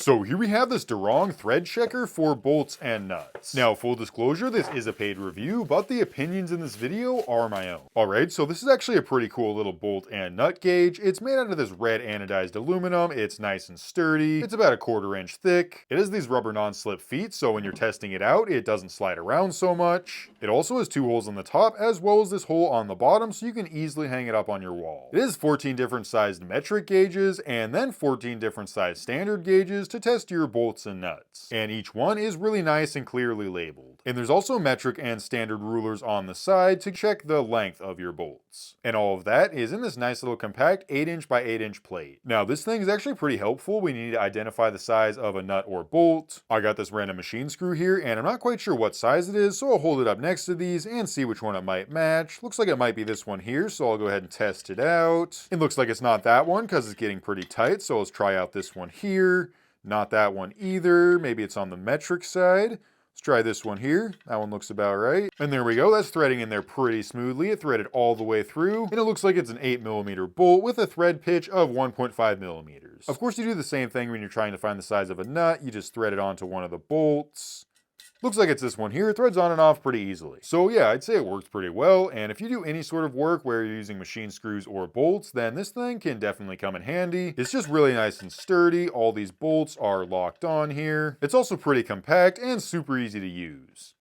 So here we have this Durong thread checker for bolts and nuts. Now, full disclosure, this is a paid review, but the opinions in this video are my own. Alright, so this is actually a pretty cool little bolt and nut gauge. It's made out of this red anodized aluminum. It's nice and sturdy. It's about 1/4 inch thick. It has these rubber non-slip feet, so when you're testing it out, it doesn't slide around so much. It also has 2 holes on the top, as well as this hole on the bottom, so you can easily hang it up on your wall. It is 14 different sized metric gauges, and then 14 different sized standard gauges to test your bolts and nuts. And each one is really nice and clearly labeled. And there's also metric and standard rulers on the side to check the length of your bolts. And all of that is in this nice little compact 8" by 8" plate. Now this thing is actually pretty helpful when you need to identify the size of a nut or bolt. I got this random machine screw here and I'm not quite sure what size it is, so I'll hold it up next to these and see which one it might match. Looks like it might be this one here, so I'll go ahead and test it out. It looks like it's not that one because it's getting pretty tight, so let's try out this one here. Not that one either. Maybe it's on the metric side. Let's try this one here. That one looks about right. And there we go. That's threading in there pretty smoothly. It threaded all the way through. And it looks like it's an 8mm bolt with a thread pitch of 1.5mm. Of course, you do the same thing when you're trying to find the size of a nut. You just thread it onto one of the bolts. Looks like it's this one here. It threads on and off pretty easily. So yeah, I'd say it works pretty well. And if you do any sort of work where you're using machine screws or bolts, then this thing can definitely come in handy. It's just really nice and sturdy. All these bolts are locked on here. It's also pretty compact and super easy to use.